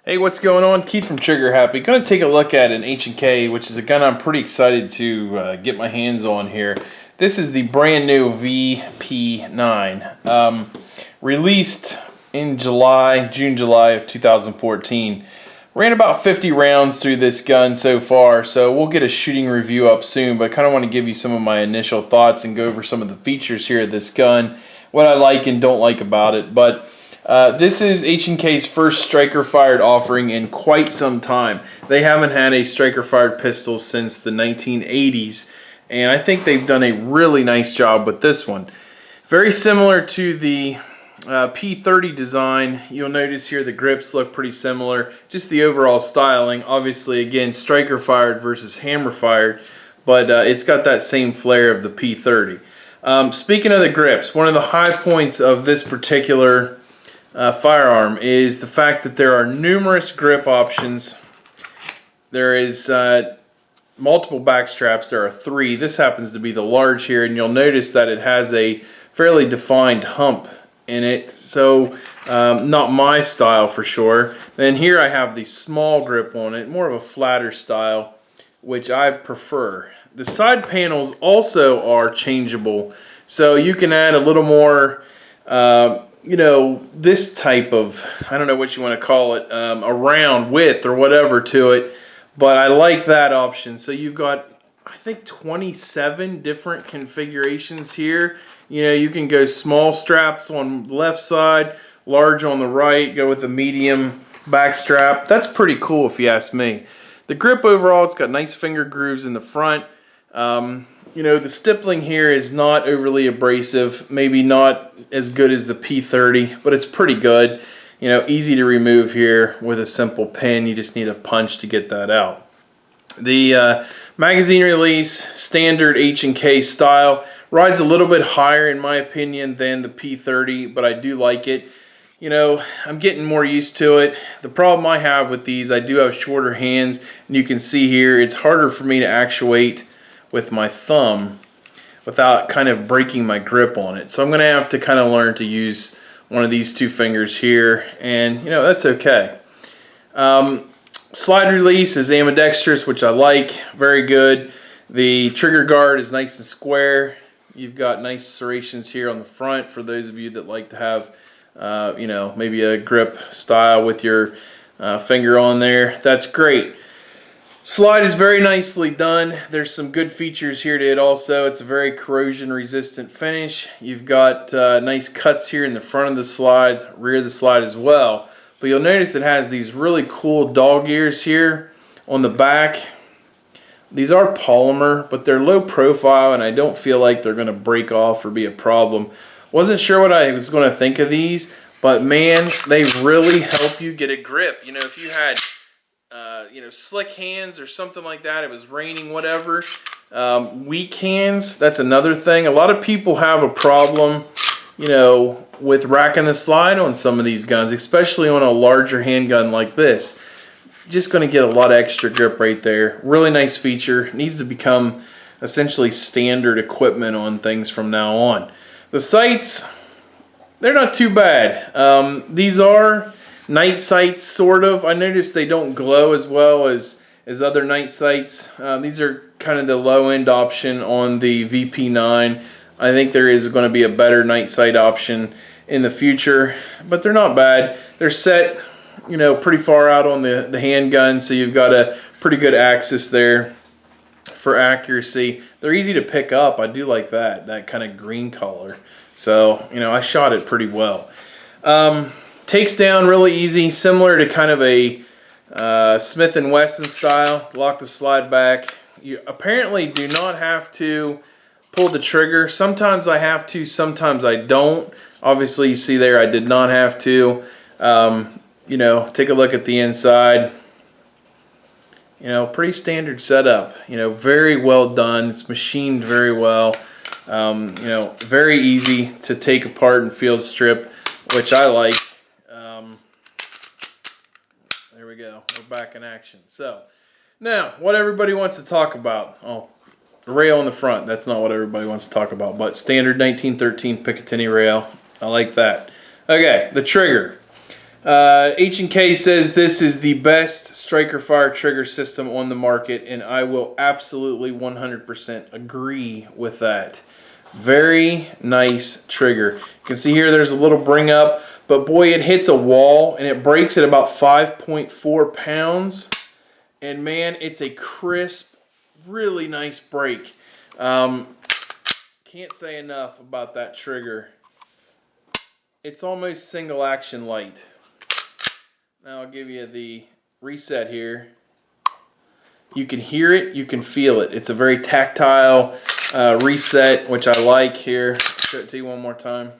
Hey, what's going on? Keith from Trigger Happy. Going to take a look at an H&K, which is a gun I'm pretty excited to get my hands on here. This is the brand new VP9, released in June, July of 2014. Ran about 50 rounds through this gun so far, so we'll get a shooting review up soon, but I kind of want to give you some of my initial thoughts and go over some of the features here of this gun, what I like and don't like about it. But this is H&K's first striker-fired offering in quite some time. They haven't had a striker-fired pistol since the 1980s, and I think they've done a really nice job with this one. Very similar to the P30 design. You'll notice here the grips look pretty similar. Just the overall styling. Obviously, again, striker-fired versus hammer-fired, but it's got that same flair of the P30. Speaking of the grips, one of the high points of this particular firearm is the fact that there are numerous grip options. There is multiple back straps. There are 3. This happens to be the large here, and you'll notice that it has a fairly defined hump in it, so not my style for sure. Then here I have the small grip on it, more of a flatter style, which I prefer. The side panels also are changeable, so you can add a little more this type of, I don't know what you want to call it, a round width or whatever to it, but I like that option. So you've got, I think, 27 different configurations here. You can go small straps on the left side, large on the right, go with a medium back strap. That's pretty cool if you ask me. The grip overall, it's got nice finger grooves in the front. The stippling here is not overly abrasive, maybe not as good as the P30, but it's pretty good. Easy to remove here with a simple pin. You just need a punch to get that out. The magazine release, standard H&K style, rides a little bit higher in my opinion than the P30, but I do like it. I'm getting more used to it. The problem I have with these, I do have shorter hands, and you can see here it's harder for me to actuate with my thumb without kind of breaking my grip on it. So I'm going to have to kind of learn to use one of these 2 fingers here, and that's okay. Slide release is ambidextrous, which I like, very good. The trigger guard is nice and square. You've got nice serrations here on the front for those of you that like to have maybe a grip style with your finger on there. That's great. Slide is very nicely done. There's some good features here to it also. It's a very corrosion resistant finish. You've got nice cuts here in the front of the slide, rear of the slide as well. But you'll notice it has these really cool dog ears here on the back. These are polymer, but they're low profile, and I don't feel like they're going to break off or be a problem. Wasn't sure what I was going to think of these, but man, they really help you get a grip. If you had slick hands or something like that, it was raining, whatever, weak hands, that's another thing. A lot of people have a problem, with racking the slide on some of these guns, especially on a larger handgun like this. Just going to get a lot of extra grip right there. Really nice feature. Needs to become essentially standard equipment on things from now on. The sights, they're not too bad. These are night sights, sort of. I noticed they don't glow as well as other night sights. These are kind of the low-end option on the VP9. I think there is going to be a better night sight option in the future, but they're not bad. They're set, pretty far out on the handgun, so you've got a pretty good axis there for accuracy. They're easy to pick up. I do like that kind of green color. So, I shot it pretty well. Takes down really easy, similar to kind of a Smith & Wesson style. Lock the slide back. You apparently do not have to pull the trigger. Sometimes I have to, sometimes I don't. Obviously, you see there I did not have to. Take a look at the inside. Pretty standard setup. Very well done. It's machined very well. Very easy to take apart and field strip, which I like. There we go. We're back in action. So, now, what everybody wants to talk about. Oh, the rail in the front. That's not what everybody wants to talk about, but standard 1913 Picatinny rail. I like that. Okay, the trigger. H&K says this is the best striker fire trigger system on the market, and I will absolutely 100% agree with that. Very nice trigger. You can see here there's a little bring up, but boy, it hits a wall and it breaks at about 5.4 pounds. And man, it's a crisp, really nice break. Can't say enough about that trigger. It's almost single action light. Now I'll give you the reset here. You can hear it, you can feel it. It's a very tactile reset, which I like here. I'll show it to you one more time.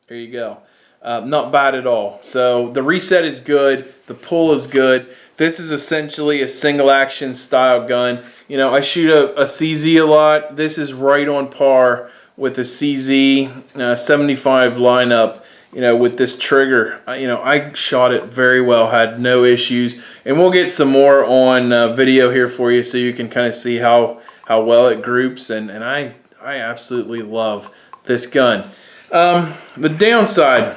There you go. Not bad at all. So the reset is good. The pull is good. This is essentially a single action style gun. You know, I shoot a CZ a lot. This is right on par with the CZ 75 lineup. You know, with this trigger, I shot it very well, had no issues, and we'll get some more on video here for you so you can kind of see how well it groups, and I absolutely love this gun. The downside,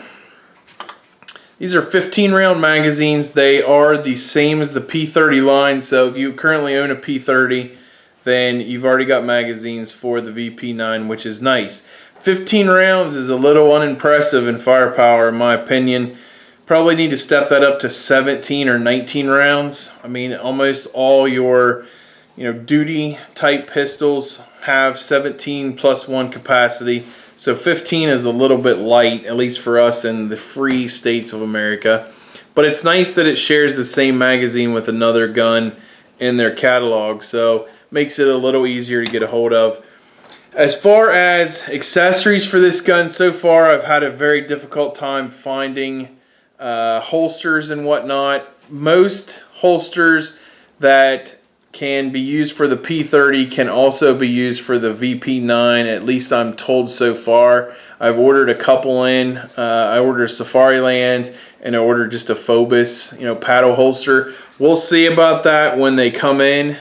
these are 15 round magazines. They are the same as the P30 line, so if you currently own a P30, then you've already got magazines for the VP9, which is nice. 15 rounds is a little unimpressive in firepower, in my opinion. Probably need to step that up to 17 or 19 rounds. I mean, almost all your, duty type pistols have 17 plus 1 capacity. So 15 is a little bit light, at least for us in the free states of America. But it's nice that it shares the same magazine with another gun in their catalog, so makes it a little easier to get a hold of. As far as accessories for this gun, so far I've had a very difficult time finding holsters and whatnot. Most holsters that can be used for the P30 can also be used for the VP9, at least I'm told so far. I've ordered a couple in. I ordered a Safariland and I ordered just a Phobos, paddle holster. We'll see about that when they come in.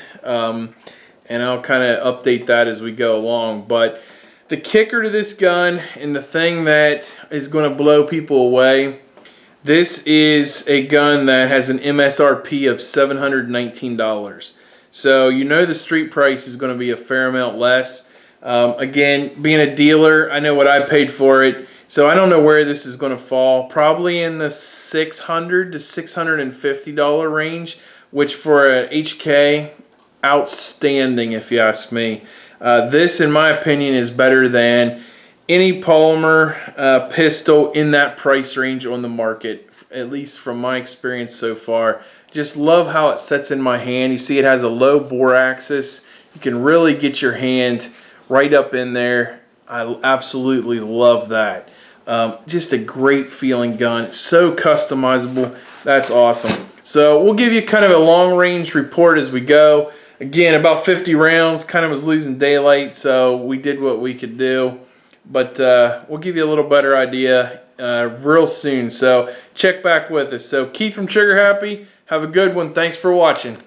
And I'll kind of update that as we go along. But the kicker to this gun, and the thing that is going to blow people away, this is a gun that has an MSRP of $719. So the street price is going to be a fair amount less. Again, being a dealer, I know what I paid for it. So I don't know where this is going to fall. Probably in the $600 to $650 range, which for a HK, outstanding if you ask me. This, in my opinion, is better than any polymer pistol in that price range on the market, at least from my experience so far. Just love how it sets in my hand. You see it has a low bore axis. You can really get your hand right up in there. I absolutely love that. Just a great feeling gun. So customizable. That's awesome. So we'll give you kind of a long range report as we go. Again, about 50 rounds, kind of was losing daylight, so we did what we could do. But we'll give you a little better idea real soon. So check back with us. So Keith from Trigger Happy, have a good one. Thanks for watching.